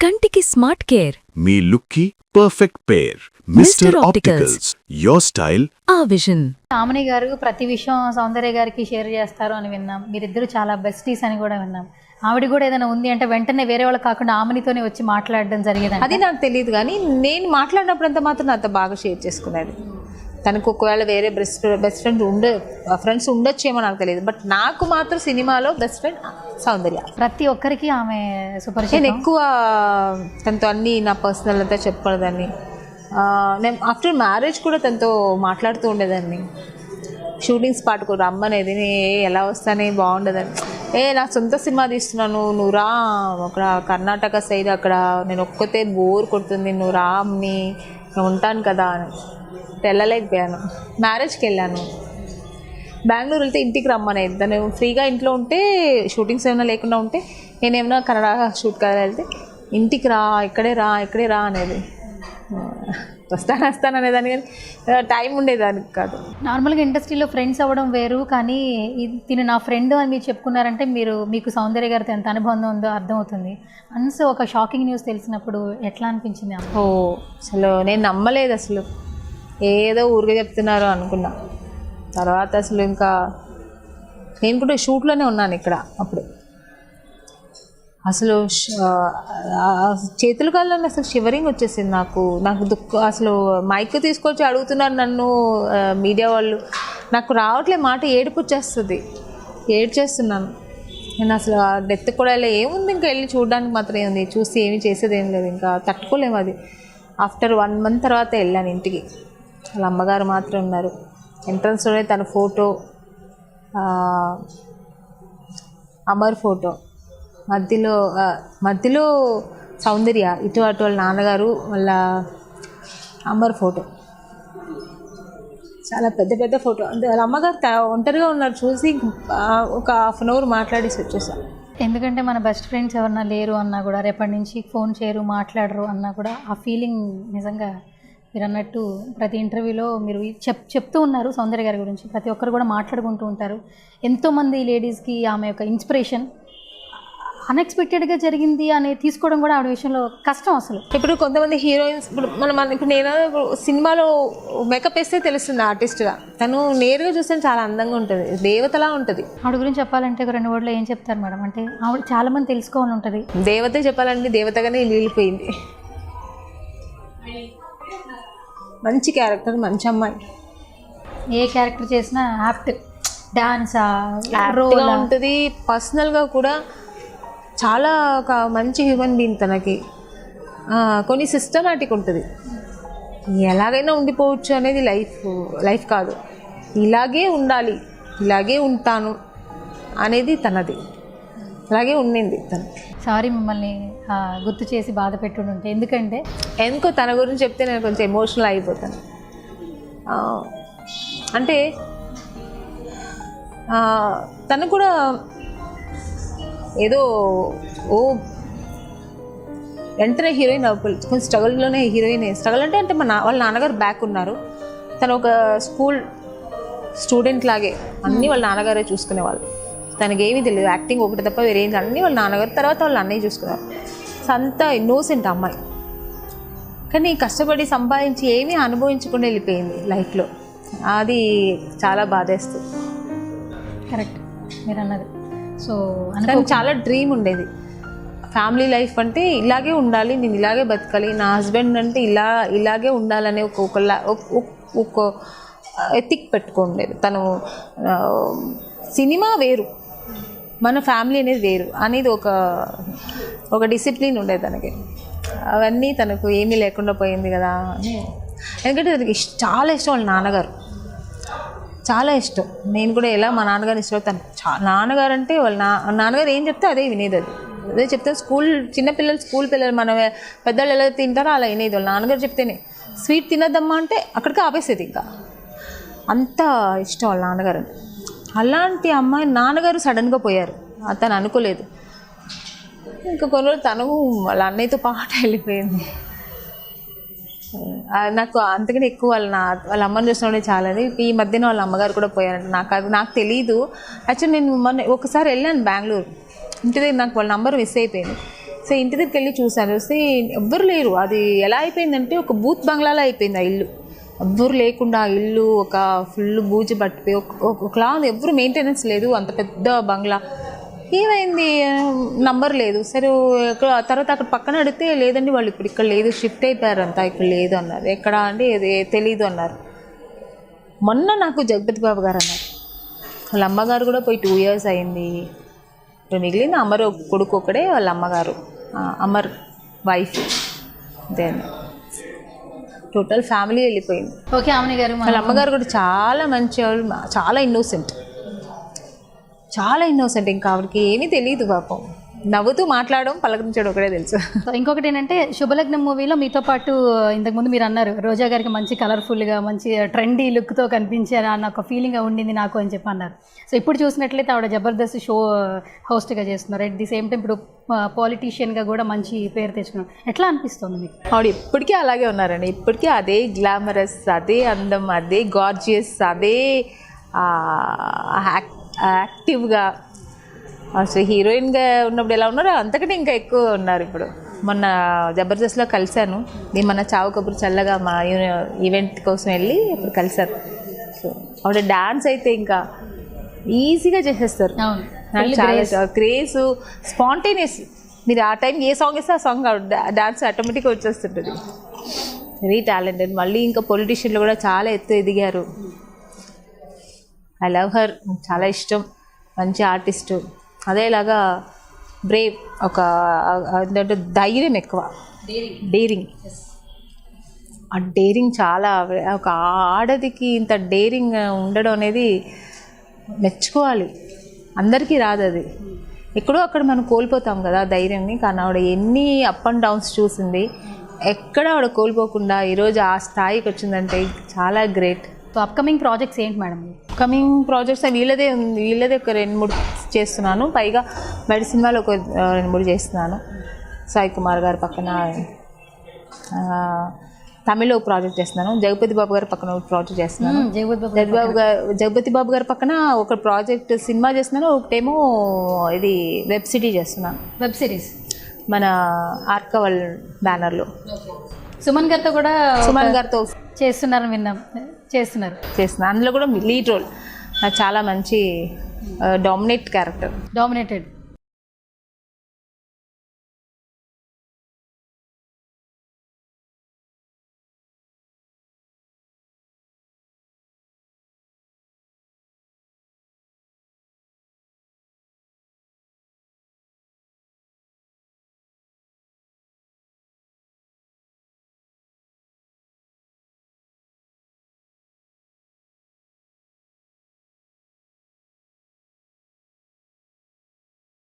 కంటికి smart care మీ లుక్కి perfect pair mister opticals your style ఆ విజన్. ఆమని గారు ప్రతి విషయం సౌందర్య గారికి షేర్ చేస్తారు అని విన్నాం. మీరిద్దరు చాలా బెస్టీస్ అని కూడా విన్నాం. ఆవిడ కూడా ఏదైనా ఉంది అంటే వెంటనే వేరే వాళ్ళు కాకుండా ఆమనితోనే వచ్చి మాట్లాడడం జరిగేది. అది నాకు తెలియదు, కానీ నేను మాట్లాడినప్పుడంతా మాత్రం నాతో బాగా షేర్ చేసుకునేది. తనకు ఒకవేళ వేరే బెస్ట్ ఫ్రెండ్స్ ఉండొచ్చేమో నాకు తెలియదు, బట్ నాకు మాత్రం సినిమాలో బెస్ట్ ఫ్రెండ్ సౌందర్య. ప్రతి ఒక్కరికి ఆమె సూపర్. నేను ఎక్కువ తనతో అన్నీ నా పర్సనల్ అంతా చెప్పకూడదని. నేను ఆఫ్టర్ మ్యారేజ్ కూడా తనతో మాట్లాడుతూ ఉండేదాన్ని. షూటింగ్ స్పాట్కు రమ్మనేది, ఎలా వస్తానే బాగుండదని. నా సొంత సినిమా తీస్తున్నాను, నువ్వు రా, అక్కడ కర్ణాటక సైడ్ అక్కడ నేను ఒక్కతే బోర్ కొడుతుంది, నువ్వు రా అమ్మి, నేను ఉంటాను కదా అని వెళ్ళలేకపోయాను. మ్యారేజ్కి వెళ్ళాను. బెంగళూరు వెళ్తే ఇంటికి రమ్మనేది. తను ఫ్రీగా ఇంట్లో ఉంటే, షూటింగ్స్ ఏమైనా లేకుండా ఉంటే, నేనేమైనా కన్నడ షూట్ కదా వెళ్తే ఇంటికి రా, ఇక్కడే రా అనేది. వస్తాను అనేదాన్ని, కానీ టైం ఉండేదానికి కాదు. నార్మల్గా ఇండస్ట్రీలో ఫ్రెండ్స్ అవ్వడం వేరు, కానీ తిను నా ఫ్రెండ్ అని మీరు చెప్పుకున్నారంటే మీకు సౌందర్య గారితో ఎంత అనుబంధం ఉందో అర్థమవుతుంది. వన్స్ ఒక షాకింగ్ న్యూస్ తెలిసినప్పుడు ఎట్లా అనిపించింది? అసలు నేను నమ్మలేదు. అసలు ఏదో ఊరికే చెప్తున్నారు అనుకున్నా. తర్వాత అసలు ఇంకా నేను కూడా షూట్లోనే ఉన్నాను ఇక్కడ. అప్పుడు అసలు చేతుల కాళ్ళని అసలు షివరింగ్ వచ్చేసింది నాకు దుఃఖం. అసలు మైక్ తీసుకొచ్చి అడుగుతున్నారు నన్ను మీడియా వాళ్ళు, నాకు రావట్లే మాట, ఏడుపు వచ్చేస్తుంది, ఏడ్చేస్తున్నాను నేను. అసలు డెత్ కూడా ఇలా ఏముంది, ఇంకా వెళ్ళి చూడడానికి మాత్రం ఏముంది, చూసి ఏమి చేసేది ఏం లేదు, ఇంకా తట్టుకోలేము అది. ఆఫ్టర్ 1 month తర్వాత వెళ్ళాను ఇంటికి. వాళ్ళ అమ్మగారు మాత్రం ఉన్నారు. ఎంట్రన్స్లోనే తన ఫోటో, అమర్ ఫోటో, మధ్యలో సౌందర్య, ఇటు అటు వాళ్ళ నాన్నగారు, వాళ్ళ అమర్ ఫోటో, చాలా పెద్ద ఫోటో. అంటే వాళ్ళ అమ్మగారు ఒంటరిగా ఉన్నారు. చూసి ఒక 1/2 hour మాట్లాడేసి వచ్చేసాను. ఎందుకంటే మన బెస్ట్ ఫ్రెండ్స్ ఎవరన్నా లేరు అన్నా కూడా, రేపటి నుంచి ఫోన్ చేయరు, మాట్లాడరు అన్నా కూడా ఆ ఫీలింగ్ నిజంగా మీరు అన్నట్టు ప్రతి ఇంటర్వ్యూలో మీరు చెప్తూ ఉన్నారు సౌందర్య గారి గురించి. ప్రతి ఒక్కరు కూడా మాట్లాడుకుంటూ ఉంటారు. ఎంతోమంది లేడీస్కి ఆమె యొక్క ఇన్స్పిరేషన్. అన్ఎక్స్పెక్టెడ్గా జరిగింది అని తీసుకోవడం కూడా ఆవిడ విషయంలో కష్టం. అసలు ఇప్పుడు కొంతమంది హీరోయిన్స్, ఇప్పుడు నేను సినిమాలో మేకప్ వేస్తే తెలుస్తుంది ఆర్టిస్ట్గా, తను నేరుగా చూస్తే చాలా అందంగా ఉంటుంది, దేవతలా ఉంటుంది. ఆవిడ గురించి చెప్పాలంటే ఒక 2 words ఏం చెప్తారు మేడం? అంటే ఆవిడ చాలామంది తెలుసుకోవాలని ఉంటుంది. దేవతే చెప్పాలంటే దేవతగానే మిగిలిపోయింది. మంచి క్యారెక్టర్, మంచి అమ్మాయి. ఏ క్యారెక్టర్ చేసినా యాప్ట్, డాన్స్ రోల్ ఉంటుంది. పర్సనల్గా కూడా చాలా ఒక మంచి హ్యూమన్ బీయింగ్. తనకి కొన్ని సిస్టమాటిక్ ఉంటుంది. ఎలాగైనా ఉండిపోవచ్చు అనేది లైఫ్ కాదు. ఇలాగే ఉండాలి, ఇలాగే ఉంటాను అనేది తనది. అలాగే ఉండింది తను. సారీ మిమ్మల్ని గుర్తు చేసి బాధ పెట్టుంటే, ఎందుకంటే ఎందుకో తన గురించి చెప్తే నేను కొంచెం ఎమోషనల్ అయిపోతాను. అంటే తను కూడా ఏదో వెంటనే హీరోయిన్ అవ్వాలి, కొంచెం స్ట్రగుల్లోనే హీరోయిన్. స్ట్రగుల్ అంటే వాళ్ళ నాన్నగారు బ్యాక్ ఉన్నారు. తను ఒక స్కూల్ స్టూడెంట్ లాగే అన్నీ వాళ్ళ నాన్నగారే చూసుకునేవాళ్ళు. తనకి ఏమీ తెలియదు, యాక్టింగ్ ఒకటి తప్ప వేరేం అన్నీ వాళ్ళ నాన్నగారు, తర్వాత వాళ్ళ అన్నయ్య చూసుకున్నారు. అంత ఇన్నోసెంట్ అమ్మాయి, కానీ కష్టపడి సంపాదించి ఏమీ అనుభవించకుండా వెళ్ళిపోయింది లైఫ్లో. అది చాలా బాధేస్తుంది. కరెక్ట్ మీరు అన్నది. సో తనకు చాలా డ్రీమ్ ఉండేది, ఫ్యామిలీ లైఫ్ అంటే ఇలాగే ఉండాలి, నేను ఇలాగే బతకాలి, నా హస్బెండ్ అంటే ఇలాగే ఉండాలనే ఒక ఎథిక్ పెట్టుకోండేది. తను సినిమా వేరు, మన ఫ్యామిలీ అనేది వేరు అనేది ఒక డిసిప్లిన్ ఉండేది తనకి. అవన్నీ తనకు ఏమీ లేకుండా పోయింది కదా అని. ఎందుకంటే తనకి చాలా ఇష్టం వాళ్ళ నాన్నగారు, చాలా ఇష్టం. నేను కూడా ఎలా మా నాన్నగారిని ఇష్టపడతాను. నాన్నగారు అంటే వాళ్ళ నాన్నగారు ఏం చెప్తే అదే వినేది. అదే చెప్తే స్కూల్ పిల్లలు మన పెద్దవాళ్ళు ఎలా తింటారో అలా వినేది. వాళ్ళ నాన్నగారు చెప్తేనే స్వీట్ తినద్దమ్మా అంటే అక్కడికి ఆపేసేది. ఇంకా అంత ఇష్టం వాళ్ళ నాన్నగారు. అలాంటి అమ్మాయి నాన్నగారు సడన్గా పోయారు, తను అనుకోలేదు. ఇంకా కొన్ని రోజులు తను వాళ్ళ అన్నయ్యతో పాటు వెళ్ళిపోయింది. నాకు అంతకంటే ఎక్కువ వాళ్ళ అమ్మని చూసినప్పుడే చాలా. ఈ మధ్యన వాళ్ళ అమ్మగారు కూడా పోయారంట. నాకు తెలీదు. యాక్చువల్లీ నేను ఒకసారి వెళ్ళాను బెంగళూరు. ఇంటి దగ్గర నాకు వాళ్ళ నంబర్ మిస్ అయిపోయింది. సో ఇంటి దగ్గరికి వెళ్ళి చూశాను. చూస్తే ఎవ్వరు లేరు. అది ఎలా అయిపోయిందంటే ఒక బూత్ బంగ్లాలో అయిపోయింది ఆ ఇల్లు. ఎవ్వరు లేకుండా ఆ ఇల్లు ఒక ఫుల్ బూజు పట్టిపోయి ఒకలా ఎవరు మెయింటెనెన్స్ లేదు. అంత పెద్ద బంగ్లా ఏమైంది, నంబర్ లేదు. సరే తర్వాత అక్కడ పక్కన అడిగితే లేదండి వాళ్ళు ఇప్పుడు ఇక్కడ లేదు, షిఫ్ట్ అయిపోయారు అంతా, ఇక్కడ లేదు అన్నారు. ఎక్కడ అంటే తెలీదు అన్నారు. మొన్న నాకు జగపతి బాబు గారు అన్నారు. వాళ్ళ అమ్మగారు కూడా పోయి 2 years అయింది. ఇప్పుడు మిగిలిన అమర్ కొడుకు ఒకడే, వాళ్ళ అమ్మగారు Amar wife. Then total family వెళ్ళిపోయింది. ఓకే ఆమెని గారు, వాళ్ళ అమ్మగారు కూడా చాలా మంచి వాళ్ళు, చాలా ఇన్నోసెంట్, చాలా ఇన్నోసెంట్. ఇంకా ఆవిడకి ఏమీ తెలియదు పాపం. నవ్వుతూ మాట్లాడడం పలకరించడం ఒకటే తెలుసు. ఇంకొకటి ఏంటంటే శుభలగ్నం మూవీలో మీతో పాటు ఇంతకుముందు మీరు అన్నారు రోజా గారికి మంచి కలర్ఫుల్గా మంచి ట్రెండీ లుక్తో కనిపించారు అన్న ఒక ఫీలింగ్ ఉండింది నాకు అని చెప్పి అన్నారు. సో ఇప్పుడు చూసినట్లయితే ఆవిడ జబర్దస్త్ షో హోస్ట్గా చేస్తున్నారు. అట్ ది సేమ్ టైం ఇప్పుడు పాలిటీషియన్గా కూడా మంచి పేరు తెచ్చుకున్నారు. ఎట్లా అనిపిస్తుంది మీకు? ఆవిడ ఇప్పటికీ అలాగే ఉన్నారండి. ఇప్పటికీ అదే గ్లామరస్, అదే అందం, అదే గార్జియస్, అదే యాక్టివ్గా. అసలు హీరోయిన్గా ఉన్నప్పుడు ఎలా ఉన్నారో అంతకంటే ఇంకా ఎక్కువ ఉన్నారు ఇప్పుడు. మొన్న జబర్దస్త్లో కలిశాను. నేను మన చావు కబురు చల్లగా మా ఈవెంట్ కోసం వెళ్ళి అప్పుడు కలిశాను. సో ఆవిడ డాన్స్ అయితే ఇంకా ఈజీగా చేసేస్తారు. చాలా క్రేజ్, స్పాంటేనియస్. మీరు ఆ టైం ఏ సాంగ్ ఇస్తే ఆ సాంగ్ డాన్స్ ఆటోమేటిక్గా వచ్చేస్తుంటుంది. Very talented. మళ్ళీ ఇంకా పొలిటీషియన్లో కూడా చాలా ఎదిగారు. ఐ లవ్ హర్, చాలా ఇష్టం. మంచి ఆర్టిస్టు. అదేలాగా బ్రేవ్, ఒక ఏంటంటే ధైర్యం ఎక్కువ, డేరింగ్. ఆ డేరింగ్ చాలా, ఒక ఆడదికి ఇంత డేరింగ్ ఉండడం అనేది మెచ్చుకోవాలి. అందరికీ రాదు అది. ఎక్కడో అక్కడ మనం కోల్పోతాం కదా ధైర్యాన్ని. కానీ ఆవిడ ఎన్ని అప్ అండ్ డౌన్స్ చూసింది, ఎక్కడ ఆవిడ కోల్పోకుండా ఈరోజు ఆ స్థాయికి వచ్చిందంటే చాలా గ్రేట్. సో అప్కమింగ్ ప్రాజెక్ట్స్ ఏంటి మేడం? అప్కమింగ్ ప్రాజెక్ట్స్ వీళ్ళదే ఒక 2-3 చేస్తున్నాను. పైగా బయట సినిమాలు ఒక 2-3 చేస్తున్నాను. సాయి కుమార్ గారి పక్కన తమిళ ఒక ప్రాజెక్ట్ చేస్తున్నాను. జగపతి బాబు గారి పక్కన ఒక ప్రాజెక్ట్ చేస్తున్నాను. జగపతి బాబు గారి పక్కన ఒక ప్రాజెక్ట్ సినిమా చేస్తున్నాను. ఒకటేమో ఇది వెబ్ సిరీస్ చేస్తున్నాను. వెబ్ సిరీస్ మన ఆర్కవల్ బ్యానర్లో సుమన్ గారితో కూడా చేస్తున్నారని విన్నాం. చేస్తున్నాను. అందులో కూడా లీడ్ రోల్. నాకు చాలా మంచి డామినేటెడ్